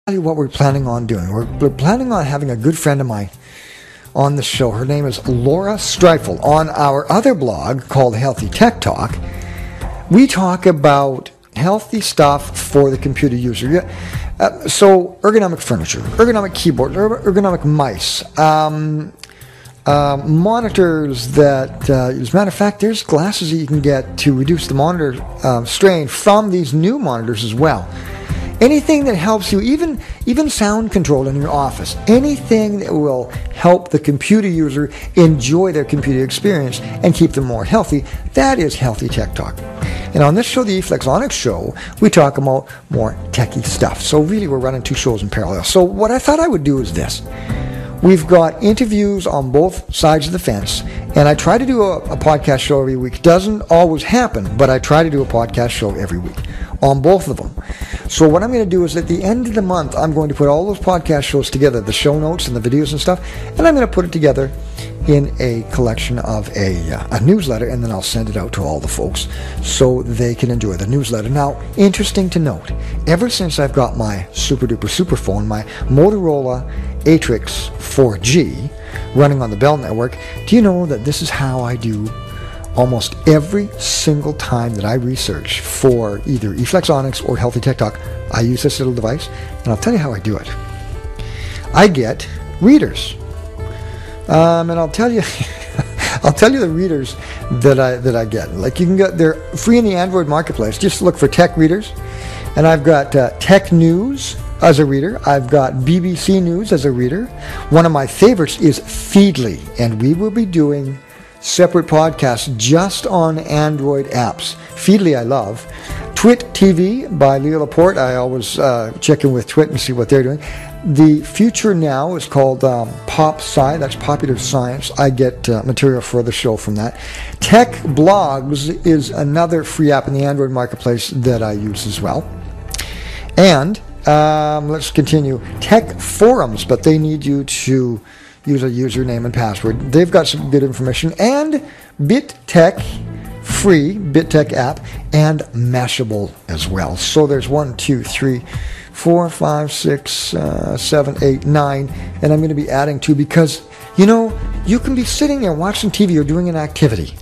Tell you what we're planning on doing. We're planning on having a good friend of mine on the show. Her name is Laura Streifel. On our other blog called Healthy Tech Talk, we talk about healthy stuff for the computer user. So ergonomic furniture, ergonomic keyboard, ergonomic mice, monitors that, as a matter of fact, there's glasses that you can get to reduce the monitor strain from these new monitors as well. Anything that helps you, even sound control in your office, anything that will help the computer user enjoy their computer experience and keep them more healthy, that is Healthy Tech Talk. And on this show, the eFlexonics show, we talk about more techie stuff. So really, we're running two shows in parallel. So what I thought I would do is this. We've got interviews on both sides of the fence, and I try to do a podcast show every week. Doesn't always happen, but I try to do a podcast show every week on both of them. So what I'm going to do is at the end of the month, I'm going to put all those podcast shows together, the show notes and the videos and stuff, and I'm going to put it together in a collection of a newsletter, and then I'll send it out to all the folks so they can enjoy the newsletter. Now, interesting to note, ever since I've got my super-duper super phone, my Motorola Atrix 4G running on the Bell network, do you know that this is how I do almost every single time that I research for either eFlexonics or Healthy Tech Talk? I use this little device, and I'll tell you how I do it. I get readers. And I'll tell you the readers that I get. Like you can get, they're free in the Android marketplace. Just look for tech readers, and I've got Tech News as a reader. I've got BBC News as a reader. One of my favorites is Feedly, and we will be doing separate podcasts just on Android apps. Feedly I love. Twit TV by Leo Laporte. I always check in with Twit and see what they're doing. The Future Now is called Pop Sci. That's Popular Science. I get material for the show from that. Tech Blogs is another free app in the Android marketplace that I use as well. And let's continue. Tech Forums, but they need you to use a username and password. They've got some good information. And BitTech, free BitTech app, and Mashable as well. So there's 1, 2, 3, 4, 5, 6, 7, 8, 9, and I'm going to be adding 2 because, you know, you can be sitting there watching TV or doing an activity,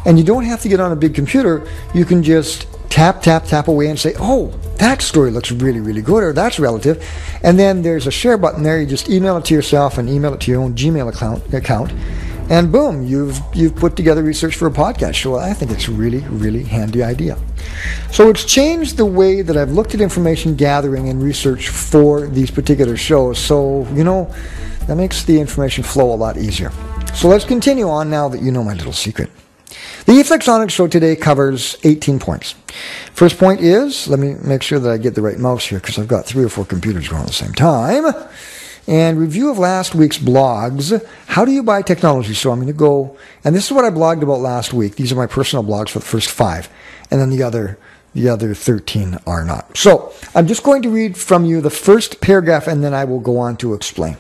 and you don't have to get on a big computer. You can just tap away and say, oh, that story looks really, really good, or that's relative. And then there's a share button there. You just email it to yourself and email it to your own Gmail account. And boom, you've put together research for a podcast show. I think it's a really, really handy idea. So it's changed the way that I've looked at information gathering and research for these particular shows. So, you know, that makes the information flow a lot easier. So let's continue on now that you know my little secret. The eFlexonics show today covers 18 points. First point is, let me make sure that I get the right mouse here because I've got 3 or 4 computers going at the same time. And review of last week's blogs. How do you buy technology? So I'm going to go, and this is what I blogged about last week. These are my personal blogs for the first 5, and then the other 13 are not. So I'm just going to read from you the first paragraph, and then I will go on to explain.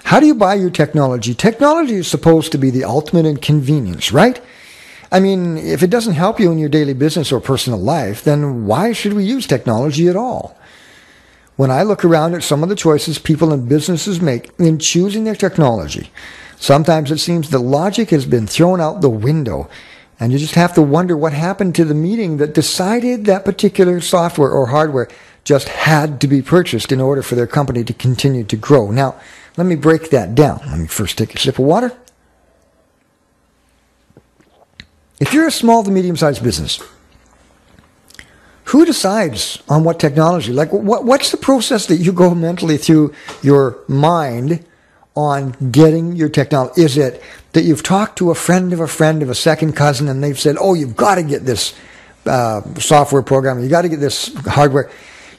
How do you buy your technology? Technology is supposed to be the ultimate in convenience, right? I mean, if it doesn't help you in your daily business or personal life, then why should we use technology at all? When I look around at some of the choices people and businesses make in choosing their technology, sometimes it seems the logic has been thrown out the window, and you just have to wonder what happened to the meeting that decided that particular software or hardware just had to be purchased in order for their company to continue to grow. Now, let me break that down. Let me first take a sip of water. If you're a small to medium-sized business, who decides on what technology? Like, what's the process that you go mentally through your mind on getting your technology? Is it that you've talked to a friend of a second cousin, and they've said, oh, you've got to get this software program, you got to get this hardware?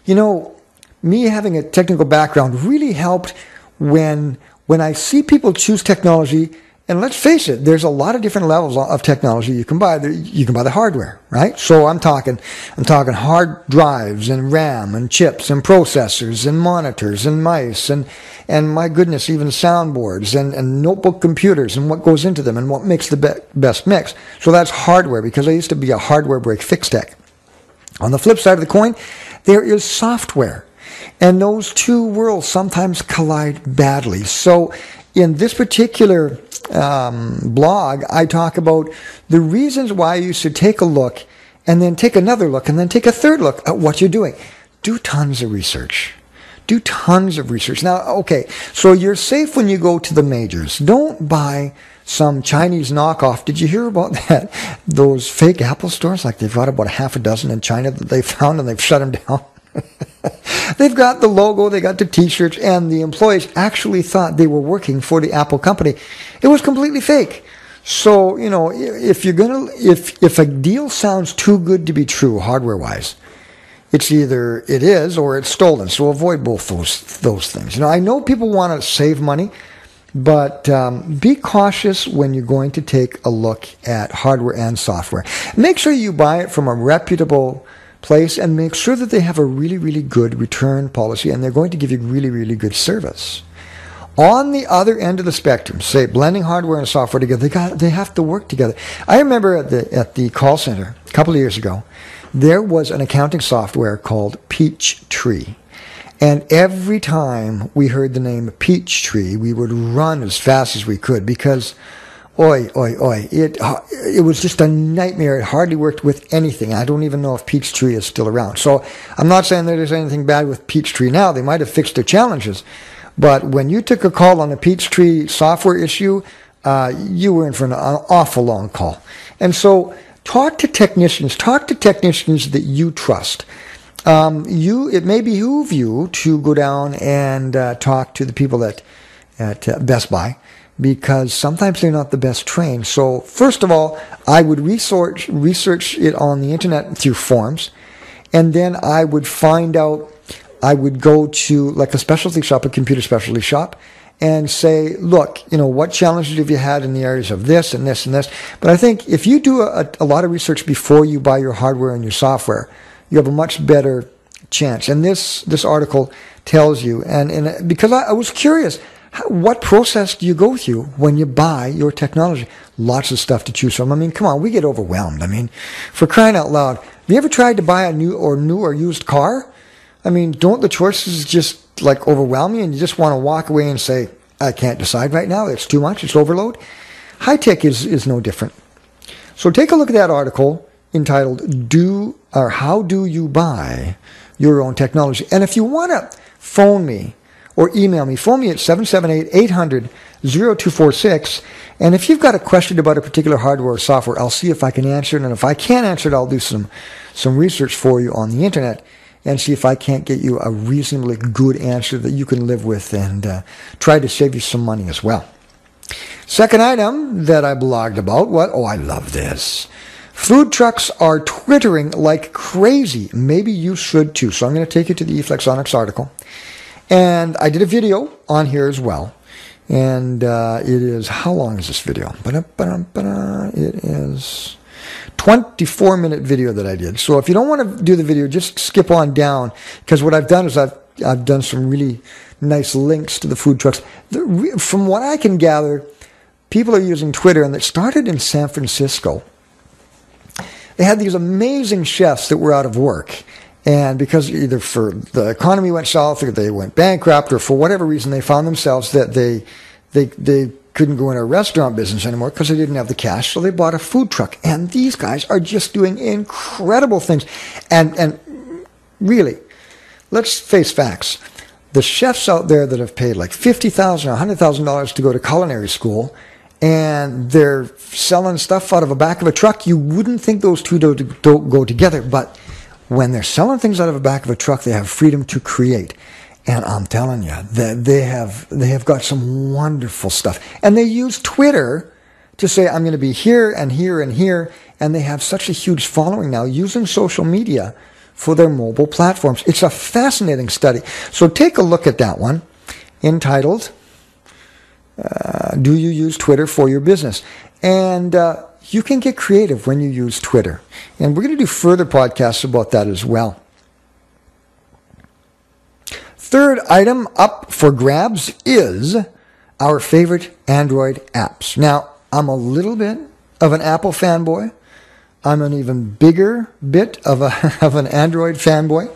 You know, me having a technical background really helped when I see people choose technology. And let's face it, there's a lot of different levels of technology you can buy. You can buy the hardware, right? So I'm talking hard drives and RAM and chips and processors and monitors and mice and my goodness, even soundboards and notebook computers and what goes into them and what makes the best mix. So that's hardware, because I used to be a hardware break fix tech. On the flip side of the coin, there is software. And those two worlds sometimes collide badly. So in this particular blog, I talk about the reasons why you should take a look and then take another look and then take a third look at what you're doing. Do tons of research. Do tons of research. Now, okay, so you're safe when you go to the majors. Don't buy some Chinese knockoff. Did you hear about that? Those fake Apple stores, like they've got about half a dozen in China that they found and they've shut them down. They've got the logo, they got the t-shirts, and the employees actually thought they were working for the Apple company. It was completely fake. So, you know, if a deal sounds too good to be true, hardware-wise, it's either it is or it's stolen. So avoid both those things. You know, I know people want to save money, but be cautious when you're going to take a look at hardware and software. Make sure you buy it from a reputable place and make sure that they have a really, really good return policy and they're going to give you really, really good service. On the other end of the spectrum, say blending hardware and software together, they have to work together. I remember at the call center a couple of years ago, there was an accounting software called Peachtree. And every time we heard the name Peachtree, we would run as fast as we could because it was just a nightmare. It hardly worked with anything. I don't even know if Peachtree is still around. So I'm not saying that there's anything bad with Peachtree now. They might have fixed their challenges. But when you took a call on a Peachtree software issue, you were in for an awful long call. And so talk to technicians that you trust. It may behoove you to go down and talk to the people at Best Buy, because sometimes they're not the best trained. So first of all, I would research it on the internet through forums, and then I would go to like a specialty shop, a computer specialty shop, and say, look, you know, what challenges have you had in the areas of this and this and this? But I think if you do a lot of research before you buy your hardware and your software, you have a much better chance. And this article tells you, and because I was curious, what process do you go through when you buy your technology? Lots of stuff to choose from. I mean, come on, we get overwhelmed. I mean, for crying out loud, have you ever tried to buy a new or used car? I mean, don't the choices just like overwhelm you and you just want to walk away and say, I can't decide right now, it's too much, it's overload? High tech is no different. So take a look at that article entitled How Do You Buy Your Own Technology? And if you want to phone me or email me, phone me at 778-800-0246. And if you've got a question about a particular hardware or software, I'll see if I can answer it. And if I can't answer it, I'll do some research for you on the internet and see if I can't get you a reasonably good answer that you can live with and try to save you some money as well. Second item that I blogged about, I love this. Food trucks are twittering like crazy. Maybe you should too. So I'm going to take you to the eFlexonics article. And I did a video on here as well. And it is, how long is this video? It is 24-minute video that I did. So if you don't want to do the video, just skip on down. Because what I've done is I've done some really nice links to the food trucks. From what I can gather, people are using Twitter, and it started in San Francisco. They had these amazing chefs that were out of work. And because either for the economy went south or they went bankrupt or for whatever reason, they found themselves that they couldn't go in a restaurant business anymore because they didn't have the cash. So they bought a food truck. And these guys are just doing incredible things. And really, let's face facts. The chefs out there that have paid like $50,000 or $100,000 to go to culinary school, and they're selling stuff out of the back of a truck, you wouldn't think those two don't go together. But when they're selling things out of the back of a truck, they have freedom to create. And I'm telling you, they have got some wonderful stuff. And they use Twitter to say, I'm going to be here and here and here. And they have such a huge following now using social media for their mobile platforms. It's a fascinating study. So take a look at that one, entitled, Do You Use Twitter for Your Business? And you can get creative when you use Twitter. And we're going to do further podcasts about that as well. Third item up for grabs is our favorite Android apps. Now, I'm a little bit of an Apple fanboy. I'm an even bigger bit of an Android fanboy.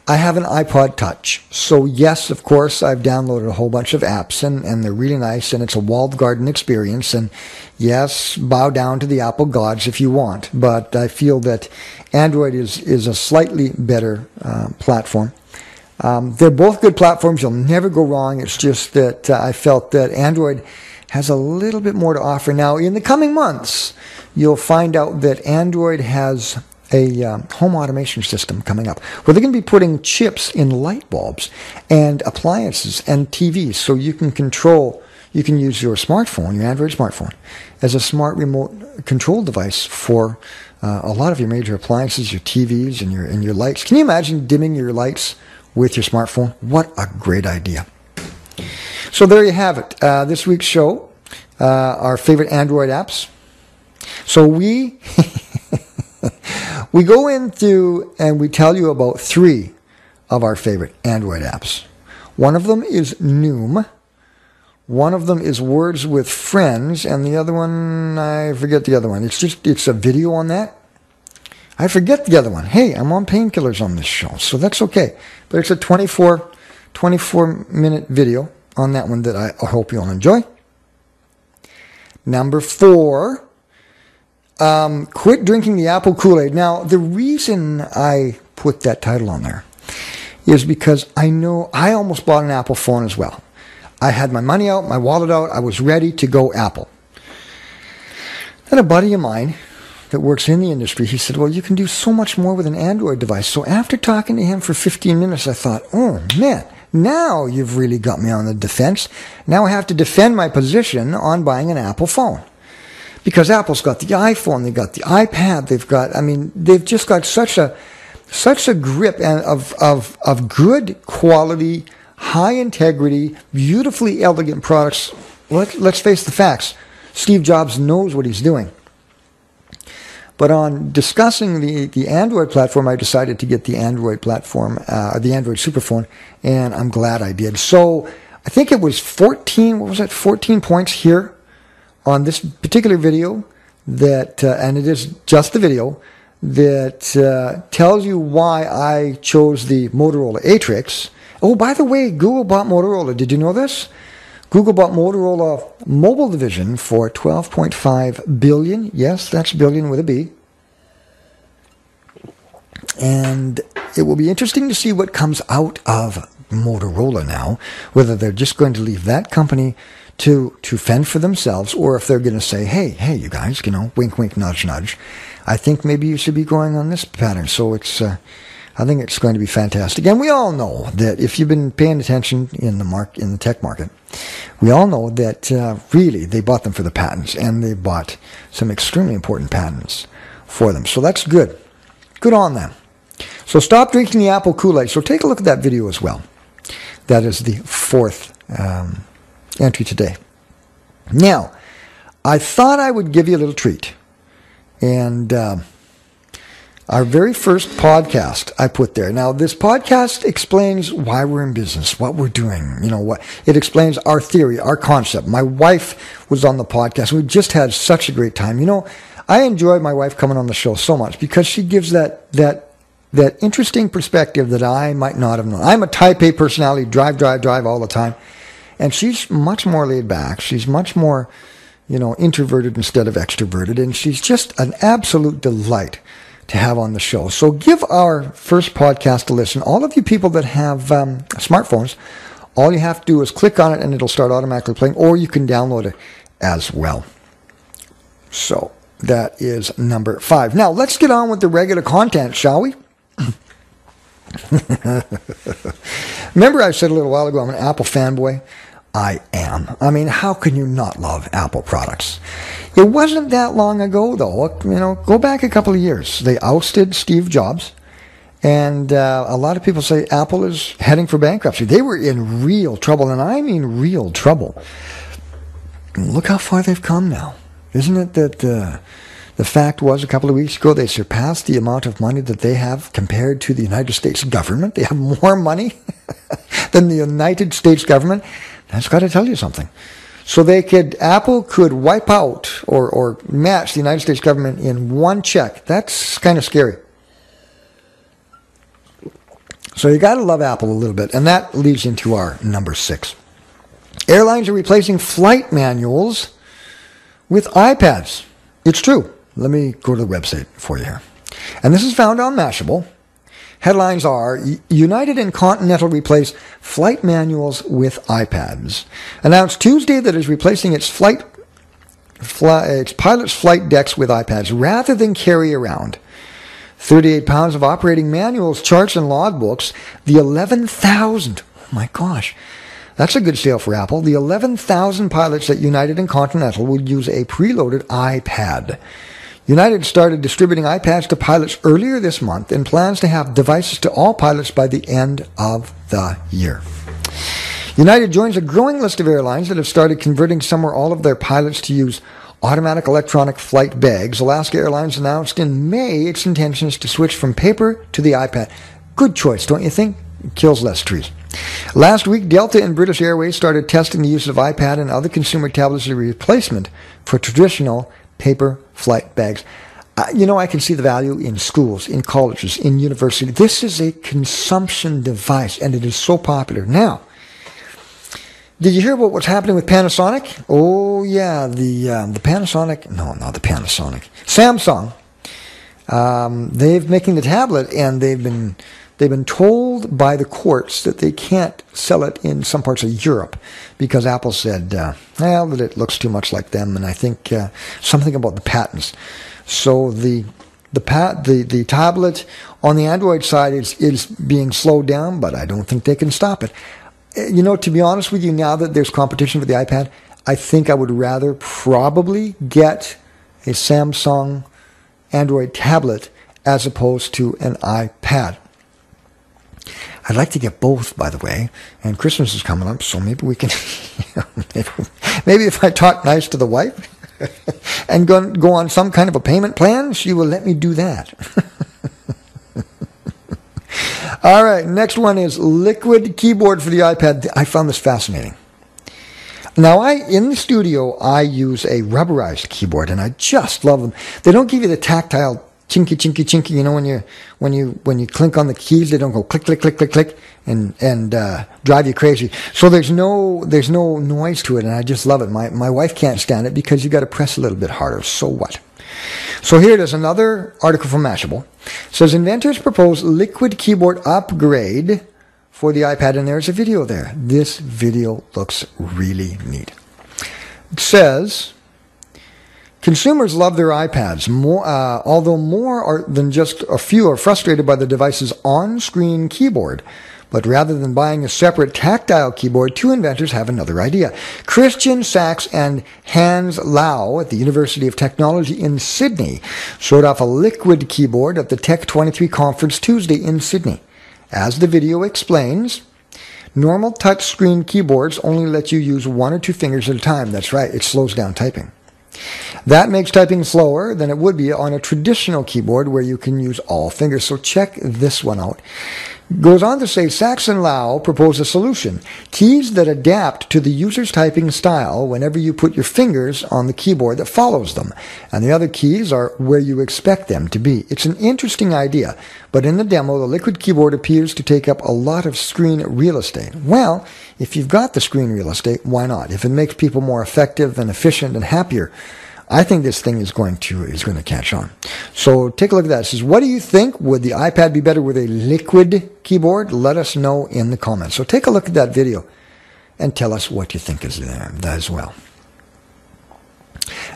I have an iPod Touch. So yes, of course, I've downloaded a whole bunch of apps, and they're really nice, and it's a walled garden experience. And yes, bow down to the Apple gods if you want. But I feel that Android is a slightly better platform. They're both good platforms. You'll never go wrong. It's just that I felt that Android has a little bit more to offer. Now, in the coming months, you'll find out that Android has a home automation system coming up where they're going to be putting chips in light bulbs and appliances and TVs, so you can use your smartphone, your Android smartphone, as a smart remote control device for a lot of your major appliances, your TVs and your lights. Can you imagine dimming your lights with your smartphone? What a great idea. So there you have it. This week's show, our favorite Android apps. So we go into and we tell you about 3 of our favorite Android apps. One of them is Noom. One of them is Words with Friends, and the other one, I forget the other one. It's a video on that. I forget the other one. Hey, I'm on painkillers on this show, so that's okay. But it's a 24-minute video on that one that I hope you'll enjoy. Number 4, quit drinking the apple Kool-Aid. Now, the reason I put that title on there is because I know I almost bought an Apple phone as well. I had my money out, my wallet out. I was ready to go Apple. Then a buddy of mine that works in the industry, he said, well, you can do so much more with an Android device. So after talking to him for 15 minutes, I thought, oh, man, now you've really got me on the defense. Now I have to defend my position on buying an Apple phone. Because Apple's got the iPhone, they've got the iPad, they've just got such a grip of good quality, high integrity, beautifully elegant products. Let's face the facts. Steve Jobs knows what he's doing. But on discussing the Android platform, I decided to get the Android platform, the Android Superphone, and I'm glad I did. So I think it was 14 points here on this particular video that, and it is just the video, that tells you why I chose the Motorola Atrix. Oh, by the way, Google bought Motorola. Did you know this? Google bought Motorola mobile division for $12.5 billion. Yes, that's billion with a B. And it will be interesting to see what comes out of Motorola now, whether they're just going to leave that company to fend for themselves, or if they're going to say, hey, you guys, wink, wink, nudge, nudge. I think maybe you should be going on this pattern. So I think it's going to be fantastic. And we all know that if you've been paying attention in the tech market, we all know that really they bought them for the patents, and they bought some extremely important patents for them. So that's good. Good on them. So stop drinking the apple Kool-Aid. So take a look at that video as well. That is the 4th entry today. Now, I thought I would give you a little treat. And our very first podcast I put there. Now, this podcast explains why we're in business, what we're doing, what it explains our theory, our concept. My wife was on the podcast. We just had such a great time. I enjoy my wife coming on the show so much because she gives that interesting perspective that I might not have known. I'm a type A personality, drive all the time. And she's much more laid back. She's much more, introverted instead of extroverted. And she's just an absolute delight to have on the show. So give our first podcast a listen. All of you people that have smartphones, all you have to do is click on it and it'll start automatically playing, or you can download it as well. So that is number 5. Now let's get on with the regular content, shall we? Remember I said a little while ago I'm an Apple fanboy? I am. How can you not love Apple products? It wasn't that long ago, though. Go back a couple of years. They ousted Steve Jobs, and a lot of people say Apple is heading for bankruptcy. They were in real trouble, and I mean real trouble. Look how far they've come now. Isn't it that the fact was a couple of weeks ago they surpassed the amount of money that they have compared to the United States government? They have more money than the United States government. That's got to tell you something. So Apple could wipe out or match the United States government in one check. That's kind of scary. So you got to love Apple a little bit. And that leads into our number 6. Airlines are replacing flight manuals with iPads. It's true. Let me go to the website for you here. And this is found on Mashable. Headlines are, United and Continental replace flight manuals with iPads. Announced Tuesday that it is replacing its pilots' flight decks with iPads rather than carry around 38 pounds of operating manuals, charts, and logbooks. The 11,000, oh my gosh, that's a good sale for Apple. The 11,000 pilots at United and Continental will use a preloaded iPad. United started distributing iPads to pilots earlier this month and plans to have devices to all pilots by the end of the year. United joins a growing list of airlines that have started converting some or all of their pilots to use automatic electronic flight bags. Alaska Airlines announced in May its intentions to switch from paper to the iPad. Good choice, don't you think? It kills less trees. Last week, Delta and British Airways started testing the use of iPad and other consumer tablets as a replacement for traditional paper flight bags. I can see the value in schools, in colleges, in universities. This is a consumption device, and it is so popular. Now, did you hear about what's happening with Panasonic? Oh, yeah, the Panasonic. No, not the Panasonic. Samsung. They're making the tablet, and they've been told by the courts that they can't sell it in some parts of Europe because Apple said, that it looks too much like them, and I think something about the patents. So the tablet on the Android side is being slowed down, but I don't think they can stop it. To be honest with you, now that there's competition for the iPad, I think I would rather probably get a Samsung Android tablet as opposed to an iPad. I'd like to get both, by the way, and Christmas is coming up, so maybe we can, maybe if I talk nice to the wife and go on some kind of a payment plan, she will let me do that. All right, next one is liquid keyboard for the iPad. I found this fascinating. Now, in the studio, I use a rubberized keyboard, and I just love them. They don't give you the tactile chinky, chinky, chinky. When you clink on the keys, they don't go click, click, click, click, click, and drive you crazy. So there's no noise to it, and I just love it. My wife can't stand it because you got to press a little bit harder. So what? So here it is, another article from Mashable. It says inventors propose liquid keyboard upgrade for the iPad, and there's a video there. This video looks really neat. It says consumers love their iPads, although more than just a few are frustrated by the device's on-screen keyboard. But rather than buying a separate tactile keyboard, two inventors have another idea. Christian Sachs and Hans Lau at the University of Technology in Sydney showed off a liquid keyboard at the Tech 23 conference Tuesday in Sydney. As the video explains, normal touchscreen keyboards only let you use one or two fingers at a time. That's right, it slows down typing. That makes typing slower than it would be on a traditional keyboard where you can use all fingers. So check this one out. Goes on to say, Sachs and Lau propose a solution. Keys that adapt to the user's typing style whenever you put your fingers on the keyboard that follows them. And the other keys are where you expect them to be. It's an interesting idea, but in the demo, the liquid keyboard appears to take up a lot of screen real estate. Well, if you've got the screen real estate, why not? If it makes people more effective and efficient and happier, I think this thing is going to catch on. So take a look at that. It says, what do you think? Would the iPad be better with a liquid keyboard? Let us know in the comments. So take a look at that video and tell us what you think is there as well.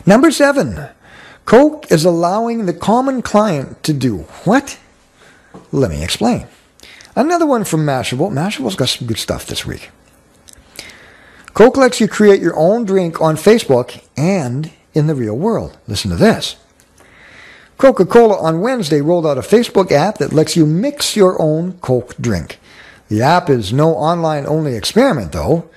Number 7, Coke is allowing the common client to do what? Let me explain. Another one from Mashable. Mashable's got some good stuff this week. Coke lets you create your own drink on Facebook and in the real world. Listen to this. Coca-Cola on Wednesday rolled out a Facebook app that lets you mix your own Coke drink. The app is no online-only experiment, though.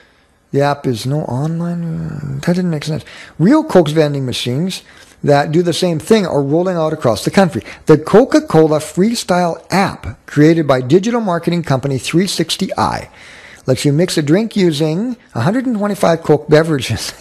The app is no online... That didn't make sense. Real Coke's vending machines that do the same thing are rolling out across the country. The Coca-Cola Freestyle app, created by digital marketing company 360i, lets you mix a drink using 125 Coke beverages.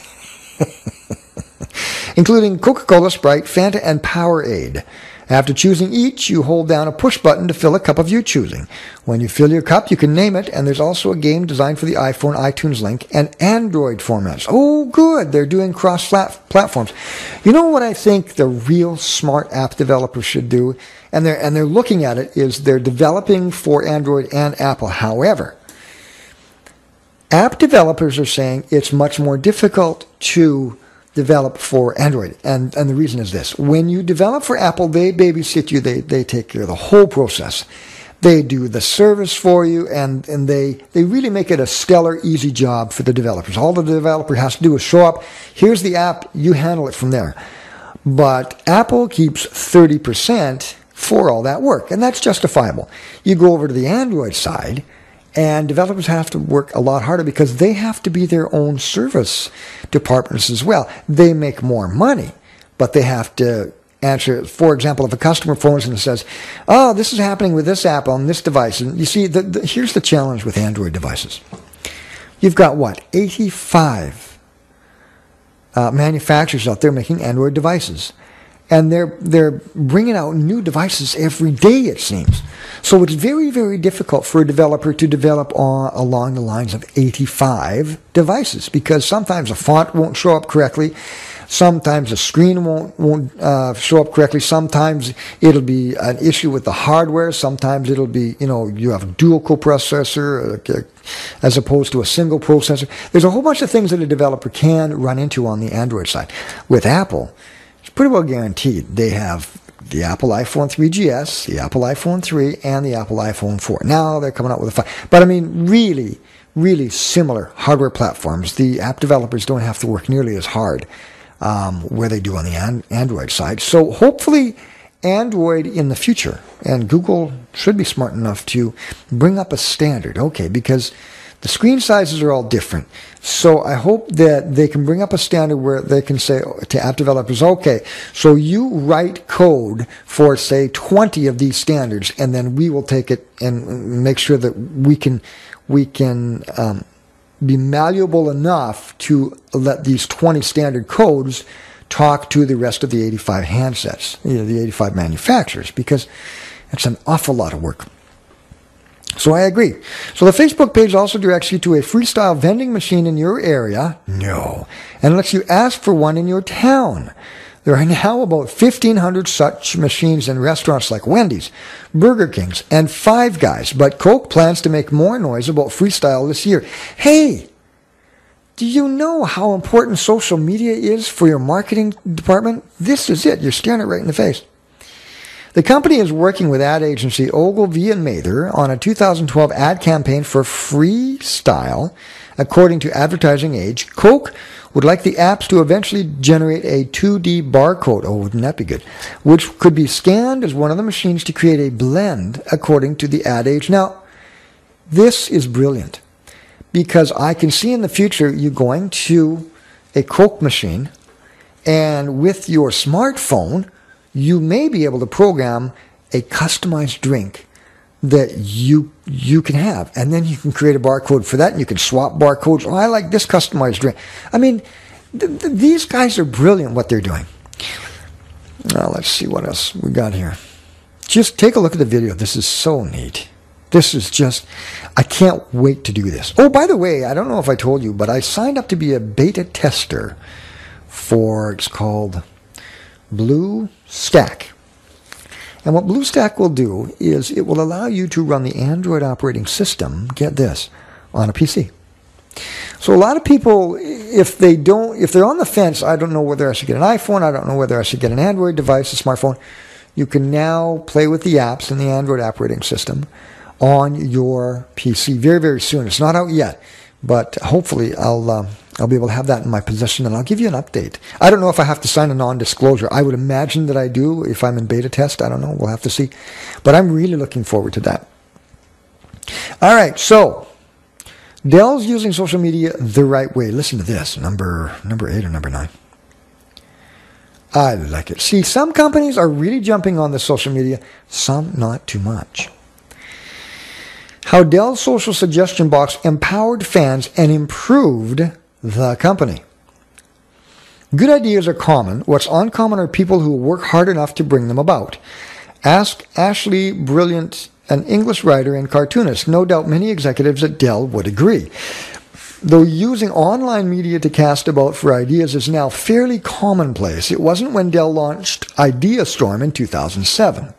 including Coca-Cola, Sprite, Fanta, and Powerade. After choosing each, you hold down a push button to fill a cup of your choosing. When you fill your cup, you can name it, and there's also a game designed for the iPhone, iTunes Link, and Android formats. Oh, good. They're doing cross-platforms. You know what I think the real smart app developers should do? And they're looking at it, is they're developing for Android and Apple. However, app developers are saying it's much more difficult to develop for Android. And the reason is this. When you develop for Apple, they babysit you. They take care of the whole process. They do the service for you, and they really make it a stellar, easy job for the developers. All the developer has to do is show up. Here's the app. You handle it from there. But Apple keeps 30% for all that work, and that's justifiable. You go over to the Android side, and developers have to work a lot harder because they have to be their own service departments as well. They make more money, but they have to answer. For example, if a customer phones and says, oh, this is happening with this app on this device. And you see, here's the challenge with Android devices. You've got, 85 manufacturers out there making Android devices. And they're bringing out new devices every day, it seems. So it's very, very difficult for a developer to develop along the lines of 85 devices, because sometimes a font won't show up correctly, sometimes the screen won't show up correctly, sometimes it'll be an issue with the hardware, sometimes it'll be, you have a dual coprocessor as opposed to a single processor. There's a whole bunch of things that a developer can run into on the Android side. With Apple, it's pretty well guaranteed. They have the Apple iPhone 3GS, the Apple iPhone 3, and the Apple iPhone 4. Now they're coming out with a 5. But I mean, really, really similar hardware platforms. The app developers don't have to work nearly as hard where they do on the Android side. So hopefully Android in the future, and Google should be smart enough to bring up a standard. Okay, because the screen sizes are all different. So I hope that they can bring up a standard where they can say to app developers, okay, so you write code for, say, 20 of these standards, and then we will take it and make sure that we can be malleable enough to let these 20 standard codes talk to the rest of the 85 handsets, the 85 manufacturers, because it's an awful lot of work. So I agree. So the Facebook page also directs you to a freestyle vending machine in your area. No. And lets you ask for one in your town. There are now about 1,500 such machines in restaurants like Wendy's, Burger King's, and Five Guys. But Coke plans to make more noise about freestyle this year. Hey, do you know how important social media is for your marketing department? This is it. You're staring it right in the face. The company is working with ad agency Ogilvy and Mather on a 2012 ad campaign for freestyle. According to Advertising Age, Coke would like the apps to eventually generate a 2D barcode. Oh, wouldn't that be good? Which could be scanned as one of the machines to create a blend, according to the Ad Age. Now, this is brilliant, because I can see in the future you going to a Coke machine, and with your smartphone, you may be able to program a customized drink that you can have. And then you can create a barcode for that, and you can swap barcodes. Oh, I like this customized drink. I mean, these guys are brilliant what they're doing. Now, let's see what else we got here. Just take a look at the video. This is so neat. This is just, I can't wait to do this. Oh, by the way, I don't know if I told you, but I signed up to be a beta tester for, it's called BlueStack. And what BlueStack will do is it will allow you to run the Android operating system, get this, on a PC. So a lot of people, if they're on the fence, I don't know whether I should get an iPhone, I don't know whether I should get an Android device, a smartphone, you can now play with the apps in the Android operating system on your PC very, very soon. It's not out yet, but hopefully I'll be able to have that in my possession, and I'll give you an update. I don't know if I have to sign a non-disclosure. I would imagine that I do if I'm in beta test. I don't know. We'll have to see. But I'm really looking forward to that. All right, so Dell's using social media the right way. Listen to this, number 8 or number 9. I like it. See, some companies are really jumping on the social media, some not too much. How Dell's social suggestion box empowered fans and improved the company. Good ideas are common. What's uncommon are people who work hard enough to bring them about. Ask Ashley Brilliant, an English writer and cartoonist. No doubt many executives at Dell would agree. Though using online media to cast about for ideas is now fairly commonplace, it wasn't when Dell launched IdeaStorm in 2007.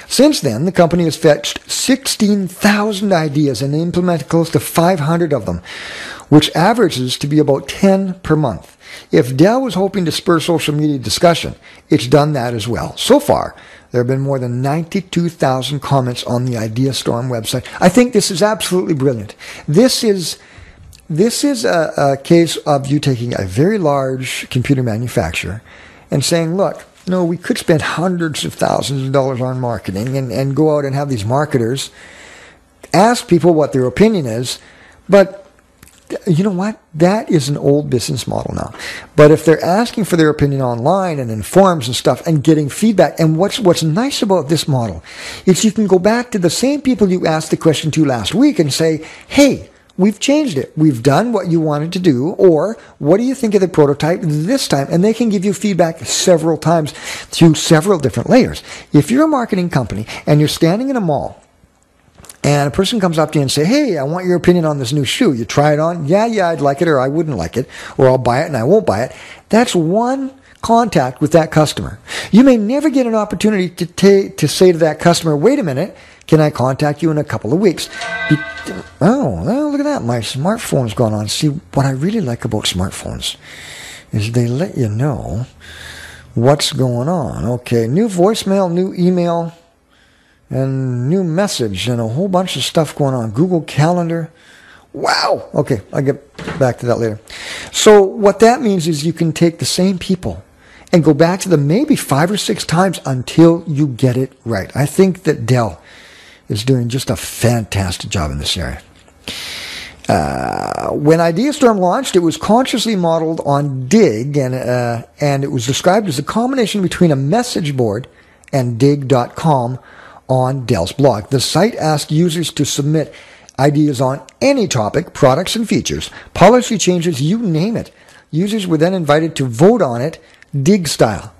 Since then, the company has fetched 16,000 ideas and implemented close to 500 of them, which averages to be about 10 per month. If Dell was hoping to spur social media discussion, it's done that as well. So far, there have been more than 92,000 comments on the IdeaStorm website. I think this is absolutely brilliant. This is a case of you taking a very large computer manufacturer and saying, look, no, we could spend hundreds of thousands of dollars on marketing and go out and have these marketers ask people what their opinion is, but you know what? That is an old business model now. But if they're asking for their opinion online and in forums and stuff and getting feedback, and what's nice about this model is you can go back to the same people you asked the question to last week and say, hey, we've changed it. We've done what you wanted to do, or what do you think of the prototype this time? And they can give you feedback several times through several different layers. If you're a marketing company and you're standing in a mall, and a person comes up to you and say, hey, I want your opinion on this new shoe. You try it on. Yeah, I'd like it, or I wouldn't like it, or I'll buy it and I won't buy it. That's one contact with that customer. You may never get an opportunity to say to that customer, wait a minute, can I contact you in a couple of weeks? Oh, look at that. My smartphone's gone on. See, what I really like about smartphones is they let you know what's going on. Okay, new voicemail, new email, and new message, and a whole bunch of stuff going on. Google Calendar. Wow. Okay, I'll get back to that later. So what that means is you can take the same people and go back to them maybe 5 or 6 times until you get it right. I think that Dell is doing just a fantastic job in this area. When IdeaStorm launched, it was consciously modeled on Dig, and it was described as a combination between a message board and Dig.com on Dell's blog. The site asked users to submit ideas on any topic, products and features, policy changes, you name it. Users were then invited to vote on it, Dig style.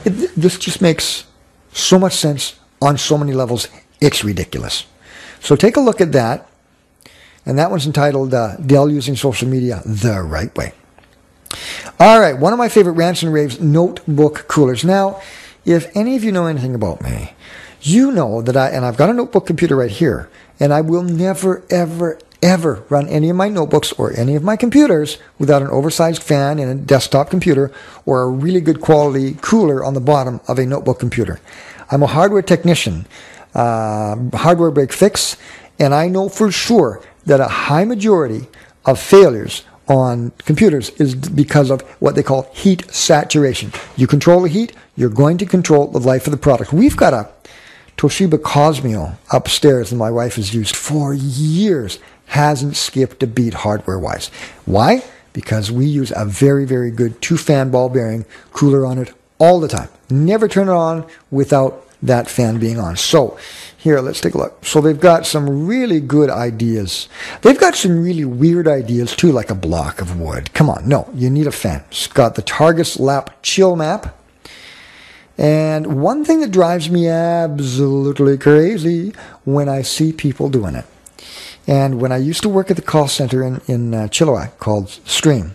This just makes so much sense on so many levels. It's ridiculous. So take a look at that. And that one's entitled Dell Using Social Media the Right Way. All right, one of my favorite rants and raves, notebook coolers. Now, if any of you know anything about me, you know that I've got a notebook computer right here, and I will never, ever, ever run any of my notebooks or any of my computers without an oversized fan in a desktop computer or a really good quality cooler on the bottom of a notebook computer. I'm a hardware technician, hardware break fix, and I know for sure that a high majority of failures on computers is because of what they call heat saturation. You control the heat, you're going to control the life of the product. We've got a Toshiba Cosmeo upstairs that my wife has used for years. Hasn't skipped a beat hardware-wise. Why? Because we use a very, very good 2-fan ball bearing cooler on it all the time. Never turn it on without that fan being on. So here, let's take a look. So they've got some really good ideas. They've got some really weird ideas too, like a block of wood. Come on, no, you need a fan. It's got the Targus Lap Chill Map. And one thing that drives me absolutely crazy when I see people doing it. And when I used to work at the call center in Chilliwack called Stream,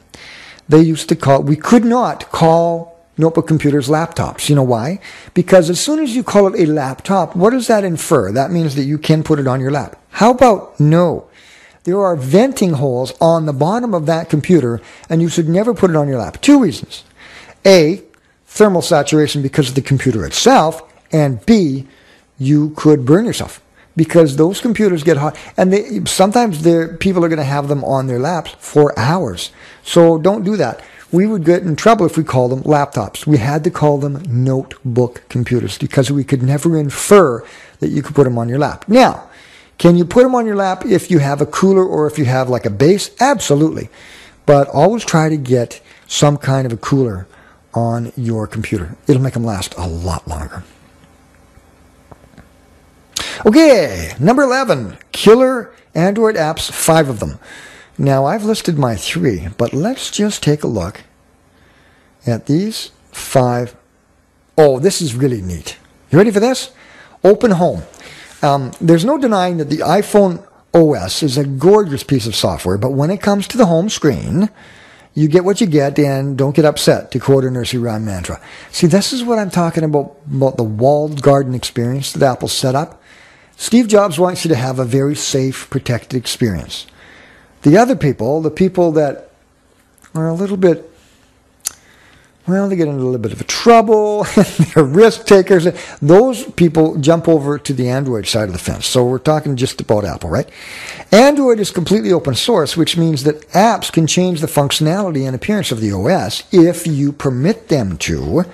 we could not call notebook computers laptops. You know why? Because as soon as you call it a laptop, what does that infer? That means that you can put it on your lap. How about no? There are venting holes on the bottom of that computer, and you should never put it on your lap. 2 reasons. A, thermal saturation because of the computer itself, and B, you could burn yourself because those computers get hot, and sometimes people are going to have them on their laps for hours. So don't do that. We would get in trouble if we called them laptops. We had to call them notebook computers because we could never infer that you could put them on your lap. Now, can you put them on your lap if you have a cooler or if you have like a base? Absolutely. But always try to get some kind of a cooler on your computer. It'll make them last a lot longer. Okay, number 11, killer Android apps, 5 of them. Now, I've listed my 3, but let's just take a look at these 5. Oh, this is really neat. You ready for this? Open Home. There's no denying that the iPhone OS is a gorgeous piece of software, but when it comes to the home screen, you get what you get, and don't get upset, to quote a nursery rhyme mantra. See, this is what I'm talking about the walled garden experience that Apple set up. Steve Jobs wants you to have a very safe, protected experience. The other people, the people that are a little bit, well, they get into a little bit of a trouble, they're risk takers, those people jump over to the Android side of the fence. So we're talking just about Apple, right? Android is completely open source, which means that apps can change the functionality and appearance of the OS if you permit them to.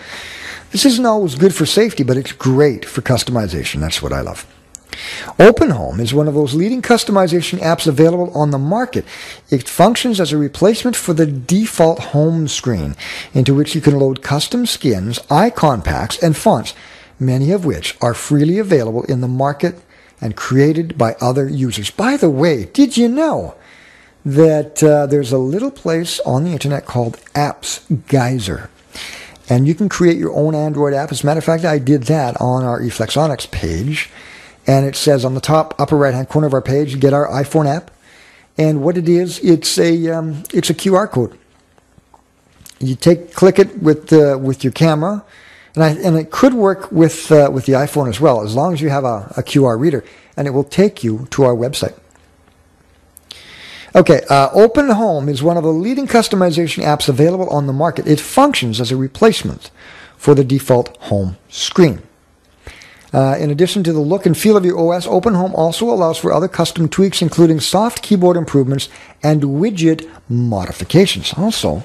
This isn't always good for safety, but it's great for customization. That's what I love. Open Home is one of those leading customization apps available on the market. It functions as a replacement for the default home screen, into which you can load custom skins, icon packs, and fonts, many of which are freely available in the market and created by other users. By the way, did you know that there's a little place on the internet called Apps Geyser? And you can create your own Android app. As a matter of fact, I did that on our eFlexonics page. And it says on the top upper right-hand corner of our page, get our iPhone app. And what it is, it's a QR code. You click it with your camera, and it could work with the iPhone as well, as long as you have a QR reader, and it will take you to our website. Okay, Open Home is one of the leading customization apps available on the market. It functions as a replacement for the default home screen. In addition to the look and feel of your OS, Open Home also allows for other custom tweaks, including soft keyboard improvements and widget modifications. Also,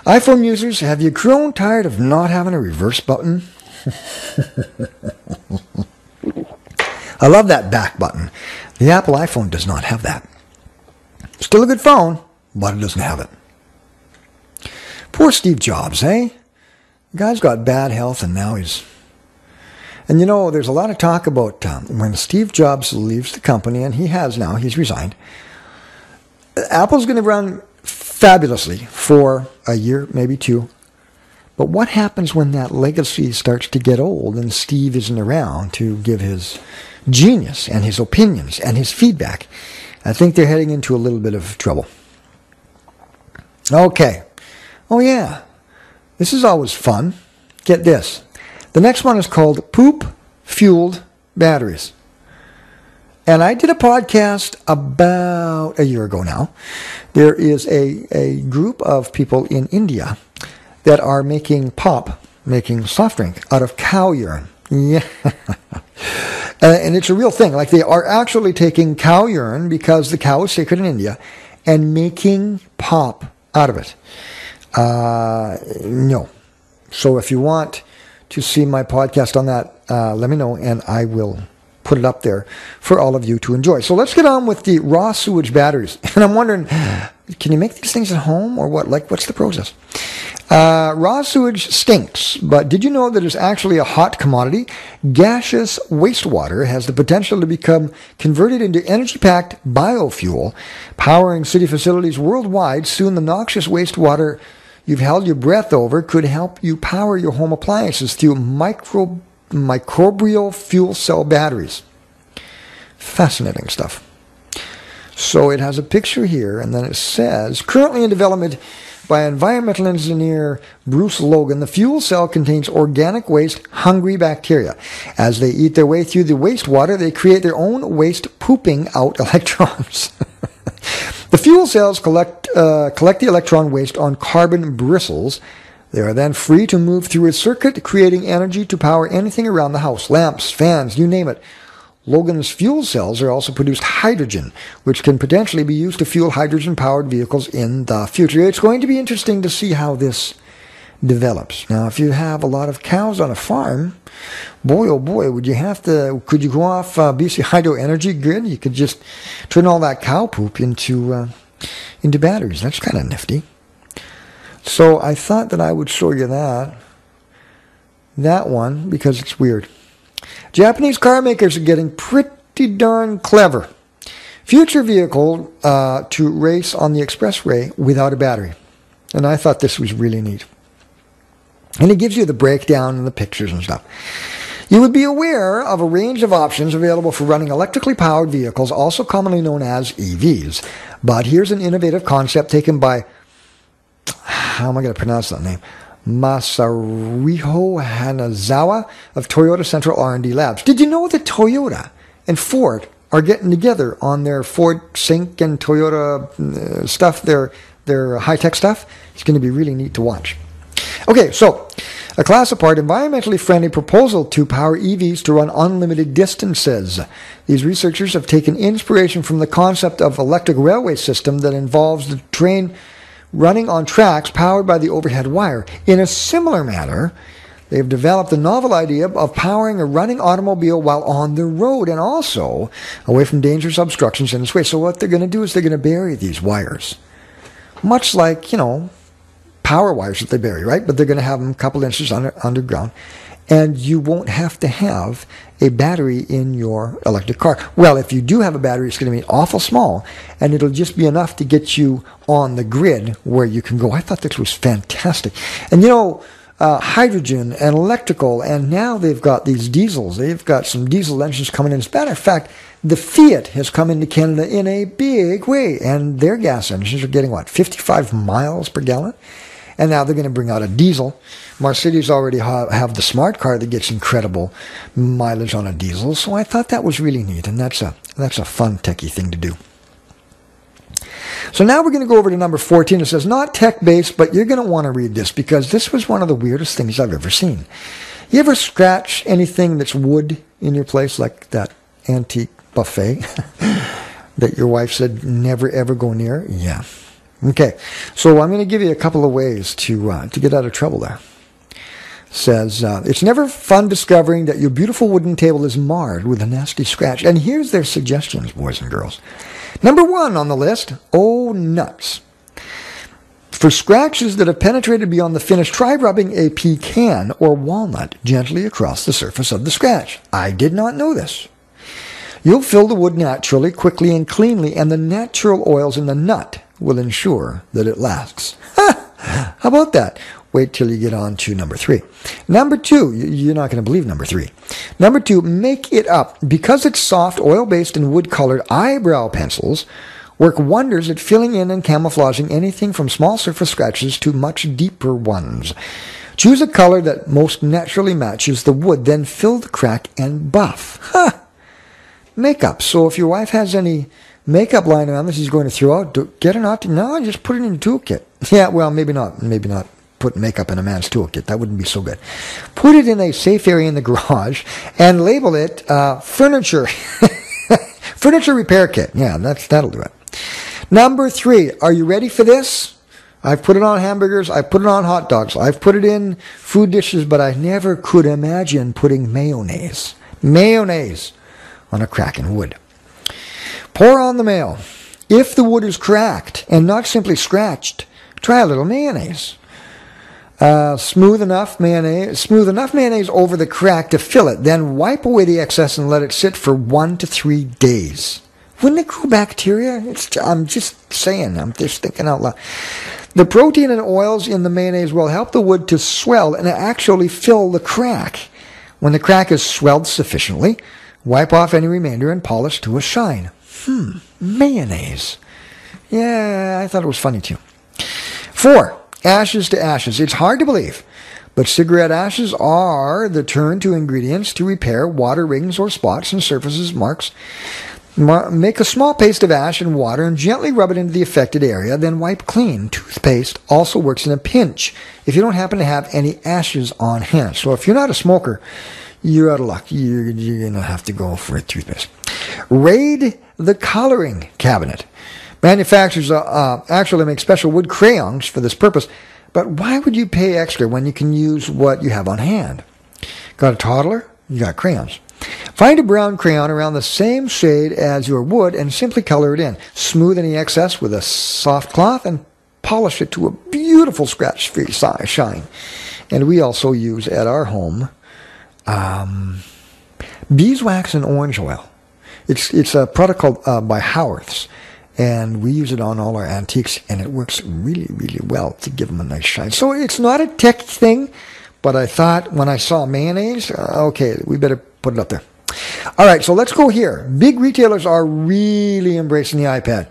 iPhone users, have you grown tired of not having a reverse button? I love that back button. The Apple iPhone does not have that. Still a good phone, but it doesn't have it. Poor Steve Jobs, eh? The guy's got bad health, and now he's... And you know, there's a lot of talk about when Steve Jobs leaves the company, and he has now, he's resigned, Apple's going to run fabulously for a year, maybe 2. But what happens when that legacy starts to get old and Steve isn't around to give his genius and his opinions and his feedback? I think they're heading into a little bit of trouble. Okay. Oh, yeah. This is always fun. Get this. The next one is called Poop-Fueled Batteries. And I did a podcast about a year ago now. There is a group of people in India that are making soft drink out of cow urine. Yeah. And it's a real thing. Like, they are actually taking cow urine, because the cow is sacred in India, and making pop out of it. No. So if you want to see my podcast on that, let me know, and I will put it up there for all of you to enjoy. So let's get on with the raw sewage batteries. And I'm wondering, can you make these things at home or what? Like, what's the process? Raw sewage stinks, but did you know that it's actually a hot commodity? Gaseous wastewater has the potential to become converted into energy-packed biofuel, powering city facilities worldwide. Soon the noxious wastewater you've held your breath over could help you power your home appliances through microbial fuel cell batteries. Fascinating stuff. So it has a picture here, and then it says, currently in development by environmental engineer Bruce Logan, the fuel cell contains organic waste-hungry bacteria. As they eat their way through the wastewater, they create their own waste, pooping out electrons. The fuel cells collect the electron waste on carbon bristles. They are then free to move through a circuit, creating energy to power anything around the house. Lamps, fans, you name it. Logan's fuel cells are also produced hydrogen, which can potentially be used to fuel hydrogen-powered vehicles in the future. It's going to be interesting to see how this develops. Now, if you have a lot of cows on a farm, boy, oh boy, could you go off BC Hydro Energy Grid? You could just turn all that cow poop into batteries. That's kind of nifty. So I thought that I would show you that one, because it's weird. Japanese car makers are getting pretty darn clever. A Future vehicle to race on the expressway without a battery. And I thought this was really neat. And it gives you the breakdown and the pictures and stuff. You would be aware of a range of options available for running electrically powered vehicles, also commonly known as EVs. But here's an innovative concept taken by, how am I going to pronounce that name? Masahiro Hanazawa of Toyota Central R&D Labs. Did you know that Toyota and Ford are getting together on their Ford Sync and Toyota stuff, their high-tech stuff? It's going to be really neat to watch. Okay, so a class apart, environmentally friendly proposal to power EVs to run unlimited distances. These researchers have taken inspiration from the concept of electric railway system that involves the train running on tracks powered by the overhead wire. In a similar manner, they have developed the novel idea of powering a running automobile while on the road and also away from dangerous obstructions in its way. So what they're going to do is they're going to bury these wires. Much like, power wires that they bury, right? But they're going to have them a couple inches underground. And you won't have to have a battery in your electric car. Well, if you do have a battery, it's going to be awful small, and it'll just be enough to get you on the grid where you can go. I thought this was fantastic. And hydrogen and electrical, and now they've got these diesels. They've got some diesel engines coming in. As a matter of fact, the Fiat has come into Canada in a big way, and their gas engines are getting, 55 miles per gallon? And now they're going to bring out a diesel. Mercedes already have the smart car that gets incredible mileage on a diesel. So I thought that was really neat, and that's a fun techie thing to do. So now we're going to go over to number 14. It says, not tech-based, but you're going to want to read this because this was one of the weirdest things I've ever seen. You ever scratch anything that's wood in your place, like that antique buffet that your wife said never, ever go near? Yeah. Okay, so I'm going to give you a couple of ways to get out of trouble there. Says, it's never fun discovering that your beautiful wooden table is marred with a nasty scratch. And here's their suggestions, boys and girls. Number 1 on the list, oh nuts. For scratches that have penetrated beyond the finish, try rubbing a pecan or walnut gently across the surface of the scratch. I did not know this. You'll fill the wood naturally, quickly, and cleanly, and the natural oils in the nut will ensure that it lasts. How about that? Wait till you get on to number 3. Number 2, you're not going to believe number 3. Number 2, make it up. Because it's soft, oil-based, and wood-colored, eyebrow pencils work wonders at filling in and camouflaging anything from small surface scratches to much deeper ones. Choose a color that most naturally matches the wood, then fill the crack and buff. Makeup. So if your wife has any makeup lying around that she's going to throw out, get it out. No, just put it in a toolkit. Yeah, well, maybe not put makeup in a man's toolkit. That wouldn't be so good. Put it in a safe area in the garage and label it furniture. Furniture repair kit. Yeah, that'll do it. Number 3, are you ready for this? I've put it on hamburgers. I've put it on hot dogs. I've put it in food dishes, but I never could imagine putting mayonnaise on a crack in wood. Pour on the mayo. If the wood is cracked and not simply scratched, try a little mayonnaise. Smooth enough mayonnaise over the crack to fill it. Then wipe away the excess and let it sit for 1 to 3 days. Wouldn't it grow bacteria? I'm just saying. I'm just thinking out loud. The protein and oils in the mayonnaise will help the wood to swell and actually fill the crack. When the crack is swelled sufficiently, wipe off any remainder and polish to a shine. Mayonnaise. Yeah, I thought it was funny too. 4, ashes to ashes. It's hard to believe, but cigarette ashes are the turn-to ingredients to repair water rings or spots and surfaces marks. Make a small paste of ash and water and gently rub it into the affected area, then wipe clean. Toothpaste also works in a pinch if you don't happen to have any ashes on hand. So if you're not a smoker, you're out of luck. You're going to have to go for a toothpaste. Raid the coloring cabinet. Manufacturers actually make special wood crayons for this purpose, but why would you pay extra when you can use what you have on hand? Got a toddler? You got crayons. Find a brown crayon around the same shade as your wood and simply color it in. Smooth any excess with a soft cloth and polish it to a beautiful scratch-free shine. And we also use at our home beeswax and orange oil. It's a product called by Howarth's, and we use it on all our antiques, and it works really, really well to give them a nice shine. So it's not a tech thing, but I thought when I saw mayonnaise, okay, we better put it up there. All right, so let's go here. Big retailers are really embracing the iPad.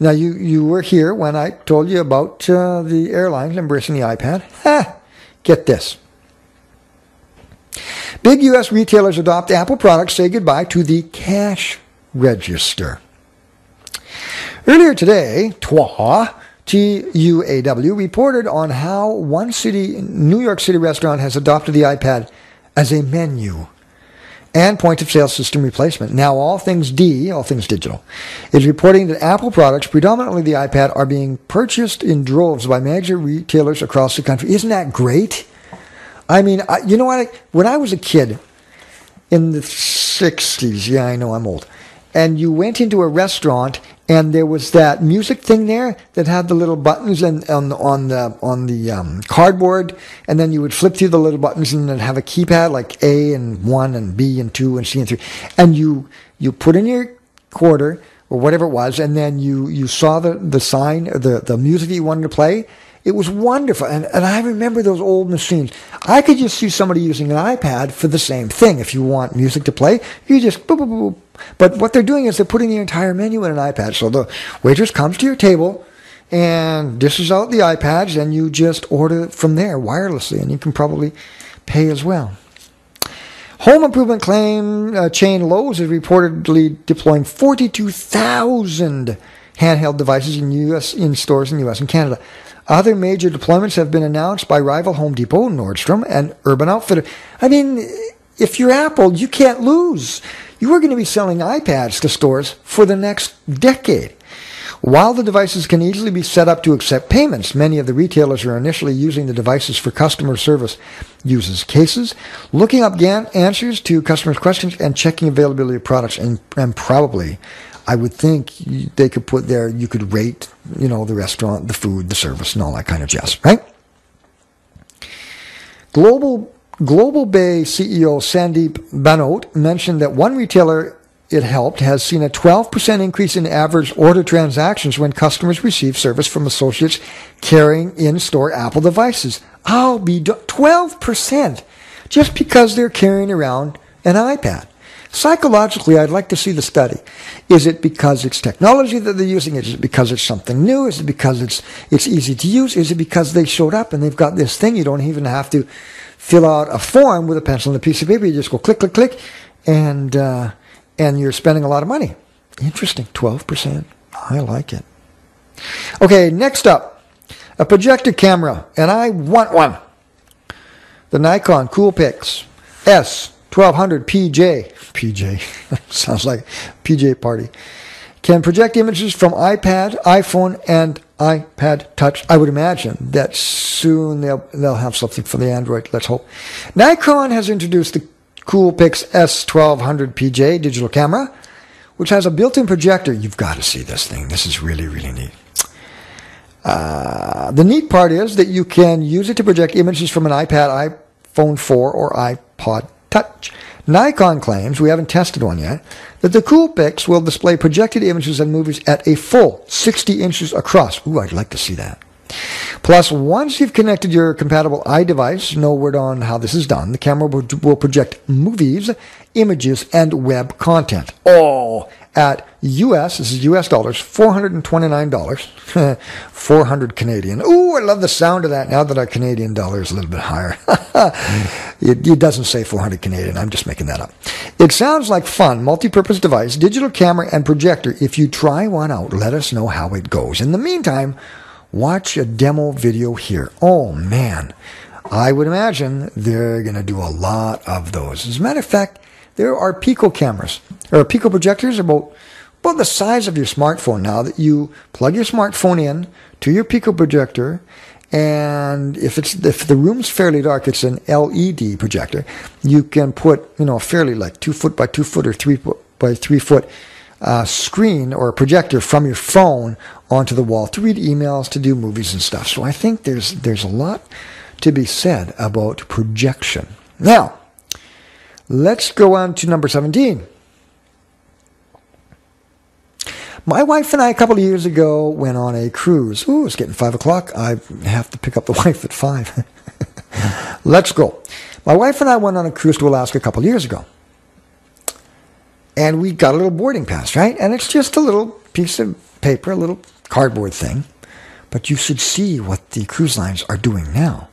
Now, you were here when I told you about the airlines embracing the iPad. Get this. Big U.S. retailers adopt Apple products, say goodbye to the cash register. Earlier today, TUAW reported on how one New York City restaurant has adopted the iPad as a menu and point-of-sale system replacement. Now, all things digital, is reporting that Apple products, predominantly the iPad, are being purchased in droves by major retailers across the country. Isn't that great? I mean, you know what? When I was a kid in the 60s, yeah, I know I'm old, and you went into a restaurant and there was that music thing there that had the little buttons and on the cardboard, and then you would flip through the little buttons and then have a keypad like A and 1 and B and 2 and C and 3, and you put in your quarter or whatever it was, and then you saw the sign, the music that you wanted to play. It was wonderful, and I remember those old machines. I could just see somebody using an iPad for the same thing. If you want music to play, you just boop, boop, boop. But what they're doing is they're putting the entire menu in an iPad. So the waitress comes to your table and dishes out the iPads, and you just order from there wirelessly, and you can probably pay as well. Home improvement chain Lowe's is reportedly deploying 42,000 handheld devices in stores in the U.S. and Canada. Other major deployments have been announced by rival Home Depot, Nordstrom, and Urban Outfitters. I mean, if you're Apple, you can't lose. You are going to be selling iPads to stores for the next decade. While the devices can easily be set up to accept payments, many of the retailers are initially using the devices for customer service use cases, looking up answers to customers' questions, and checking availability of products, and probably, I would think they could put there, you could rate, the restaurant, the food, the service, and all that kind of jazz, right? Global Bay CEO Sandeep Banote mentioned that one retailer it helped has seen a 12% increase in average order transactions when customers receive service from associates carrying in-store Apple devices. 12%, just because they're carrying around an iPad. Psychologically, I'd like to see the study. Is it because it's technology that they're using? Is it because it's something new? Is it because it's easy to use? Is it because they showed up and they've got this thing? You don't even have to fill out a form with a pencil and a piece of paper. You just go click, click, click, and you're spending a lot of money. Interesting. 12%. I like it. Okay, next up, a projector camera, and I want one. The Nikon Coolpix S1200 PJ sounds like PJ party, can project images from iPad, iPhone, and iPad Touch. I would imagine that soon they'll have something for the Android. Let's hope. Nikon has introduced the Coolpix S1200 PJ digital camera, which has a built-in projector. You've got to see this thing. This is really, really neat. The neat part is that you can use it to project images from an iPad, iPhone 4, or iPod Touch. Nikon claims, we haven't tested one yet, that the Coolpix will display projected images and movies at a full 60 inches across. Ooh, I'd like to see that. Plus, once you've connected your compatible iDevice, no word on how this is done, the camera will project movies, images, and web content. All at this is US dollars, $429, 400 Canadian. Ooh, I love the sound of that now that our Canadian dollar is a little bit higher. It doesn't say 400 Canadian, I'm just making that up. It sounds like fun, multi-purpose device, digital camera, and projector. If you try one out, let us know how it goes. In the meantime, watch a demo video here. Oh, man. I would imagine they're going to do a lot of those. As a matter of fact, there are Pico cameras, or Pico projectors about the size of your smartphone now, that you plug your smartphone in to your Pico projector, and if the room's fairly dark, it's an LED projector. You can put, a fairly like 2 foot by 2 foot or 3 foot by 3 foot screen or a projector from your phone onto the wall to read emails, to do movies and stuff. So I think there's a lot to be said about projection. Now, let's go on to number 17. My wife and I, a couple of years ago, went on a cruise. Ooh, it's getting 5 o'clock. I have to pick up the wife at 5. Let's go. My wife and I went on a cruise to Alaska a couple of years ago. And we got a little boarding pass, right? And it's just a little piece of paper, a little cardboard thing. But you should see what the cruise lines are doing now.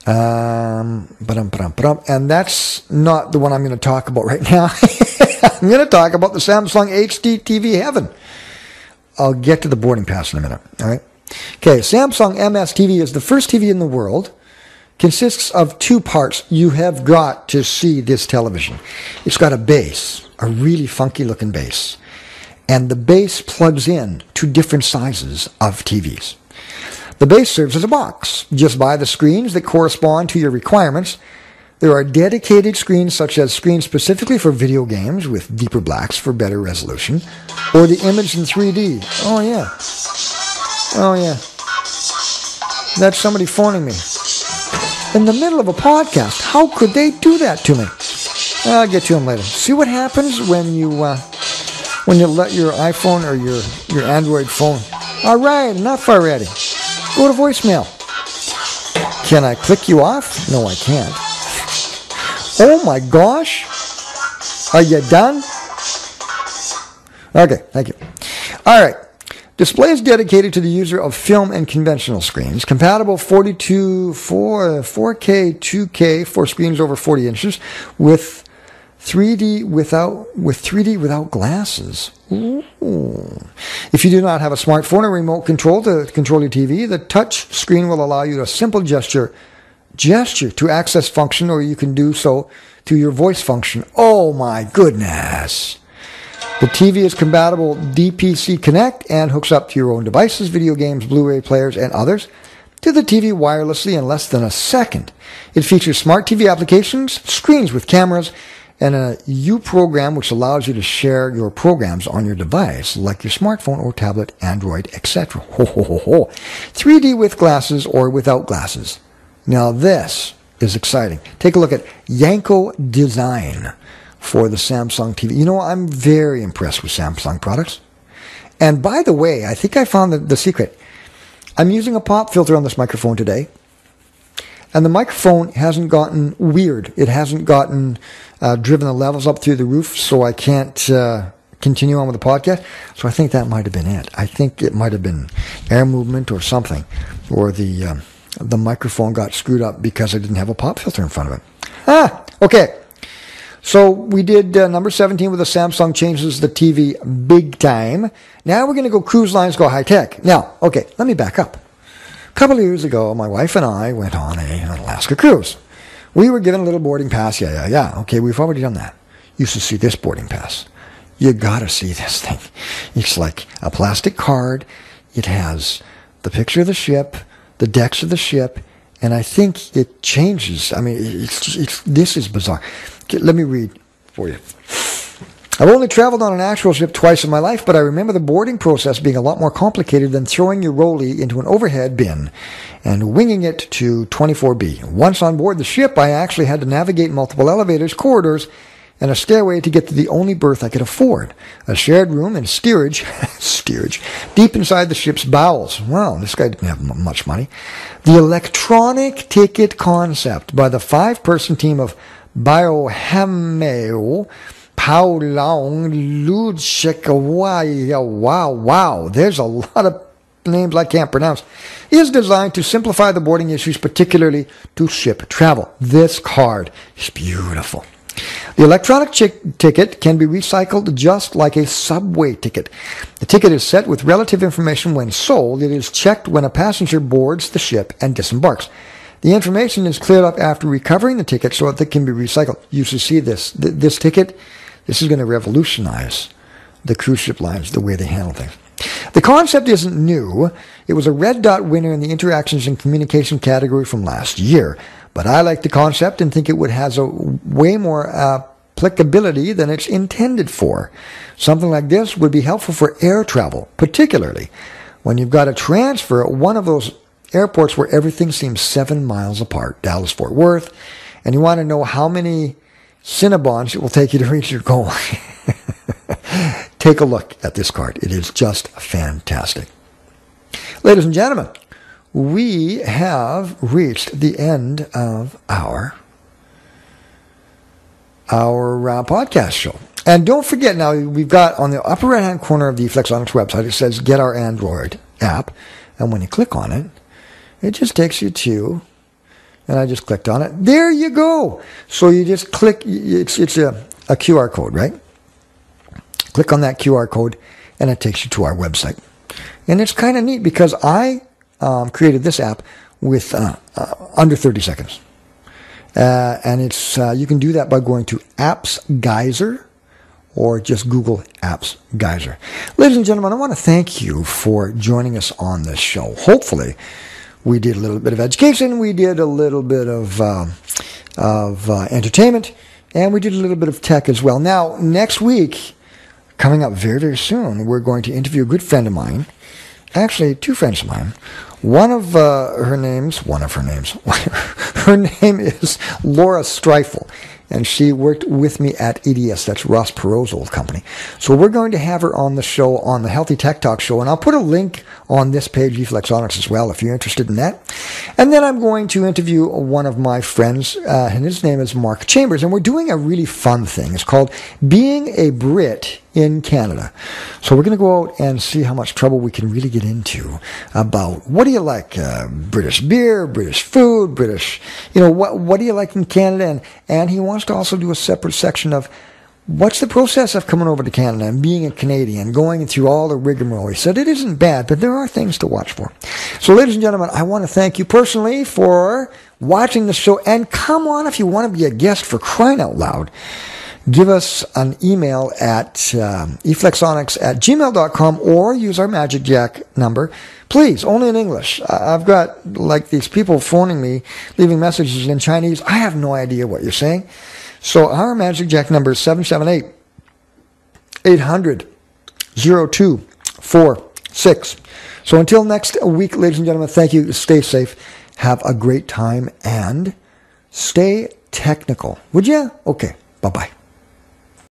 And that's not the one I'm going to talk about right now. I'm going to talk about the Samsung HD TV Heaven. I'll get to the boarding pass in a minute. All right. Okay, Samsung MS TV is the first TV in the world. Consists of 2 parts. You have got to see this television. It's got a base, a really funky looking base. And the base plugs in to different sizes of TVs. The base serves as a box. Just buy the screens that correspond to your requirements. There are dedicated screens such as screens specifically for video games with deeper blacks for better resolution, or the image in 3D. Oh yeah. Oh yeah. That's somebody phoning me. In the middle of a podcast. How could they do that to me? I'll get to them later. See what happens when you let your iPhone or your Android phone. All right, enough already. Go to voicemail. Can I click you off? No, I can't. Oh my gosh. Are you done? Okay, thank you. All right. Display is dedicated to the user of film and conventional screens. Compatible 4K, 2K for screens over 40 inches with 3D without glasses. Ooh. If you do not have a smartphone or remote control to control your TV, the touch screen will allow you a simple gesture to access function, or you can do so through your voice function. Oh my goodness. The TV is compatible DPC Connect and hooks up to your own devices, video games, Blu-ray players, and others to the TV wirelessly in less than a second. It features smart TV applications, screens with cameras, and a U program which allows you to share your programs on your device, like your smartphone or tablet, Android, etc. 3D with glasses or without glasses. Now this is exciting. Take a look at Yanko Design for the Samsung TV. You know, I'm very impressed with Samsung products. And by the way, I think I found the secret. I'm using a pop filter on this microphone today. And the microphone hasn't gotten weird. It hasn't gotten driven the levels up through the roof, so I can't continue on with the podcast. So I think that might have been it. I think it might have been air movement or something. Or the microphone got screwed up because I didn't have a pop filter in front of it. Okay. So we did number 17 with the Samsung changes the TV big time. Now we're going to go cruise lines, go high tech. Now, okay, let me back up. A couple of years ago, my wife and I went on an Alaska cruise. We were given a little boarding pass. Yeah. Okay, we've already done that. You should see this boarding pass. You got to see this thing. It's like a plastic card. It has the picture of the ship, the decks of the ship, and I think it changes. I mean, this is bizarre. Let me read for you. I've only traveled on an actual ship twice in my life, but I remember the boarding process being a lot more complicated than throwing your rollie into an overhead bin and winging it to 24B. Once on board the ship, I actually had to navigate multiple elevators, corridors, and a stairway to get to the only berth I could afford, a shared room and steerage, deep inside the ship's bowels. Well, this guy didn't have much money. The electronic ticket concept by the 5-person team of Biohameo, Paulong, Ludshikawaya, wow, there's a lot of names I can't pronounce, is designed to simplify the boarding issues, particularly to ship travel. This card is beautiful. The electronic ticket can be recycled just like a subway ticket. The ticket is set with relative information when sold. It is checked when a passenger boards the ship and disembarks. The information is cleared up after recovering the ticket so that it can be recycled. You should see this. This ticket, this is going to revolutionize the cruise ship lines, the way they handle things. The concept isn't new. It was a red dot winner in the interactions and communication category from last year. But I like the concept and think it has a way more applicability than it's intended for. Something like this would be helpful for air travel, particularly when you've got to transfer at one of those airports where everything seems 7 miles apart, Dallas-Fort Worth, and you want to know how many Cinnabons it will take you to reach your goal. take a look at this card. It is just fantastic. Ladies and gentlemen, we have reached the end of our podcast show. And don't forget now, we've got on the upper right-hand corner of the Flexonics website, it says Get Our Android app. And when you click on it, it just takes you to, and I just clicked on it. There you go. So you just click, it's a QR code, right? Click on that QR code, and it takes you to our website. And it's kind of neat because I created this app with under 30 seconds. And it's you can do that by going to Apps Geyser or just Google Apps Geyser. Ladies and gentlemen, I want to thank you for joining us on this show. Hopefully, we did a little bit of education, we did a little bit of entertainment, and we did a little bit of tech as well. Now, next week, coming up very, very soon, we're going to interview a good friend of mine. Actually, two friends of mine. Her name is Laura Streifel, and she worked with me at EDS. That's Ross Perot's old company. So we're going to have her on the show, on the Healthy Tech Talk show, and I'll put a link on this page, eFlexonics, as well, if you're interested in that. And then I'm going to interview one of my friends, and his name is Mark Chambers, and we're doing a really fun thing. It's called Being a Brit in Canada. So we're going to go out and see how much trouble we can really get into about what do you like, British beer, British food, British, what do you like in Canada? And he wants to also do a separate section of what's the process of coming over to Canada and being a Canadian, going through all the rigmarole. He said it isn't bad, but there are things to watch for. So, ladies and gentlemen, I want to thank you personally for watching the show. And come on, if you want to be a guest, for crying out loud, give us an email at eflexonics@gmail.com or use our Magic Jack number. Please, only in English. I've got these people phoning me, leaving messages in Chinese. I have no idea what you're saying. So our Magic Jack number is 778-800-0246. So until next week, ladies and gentlemen, thank you. Stay safe. Have a great time and stay technical. Would you? Okay. Bye-bye.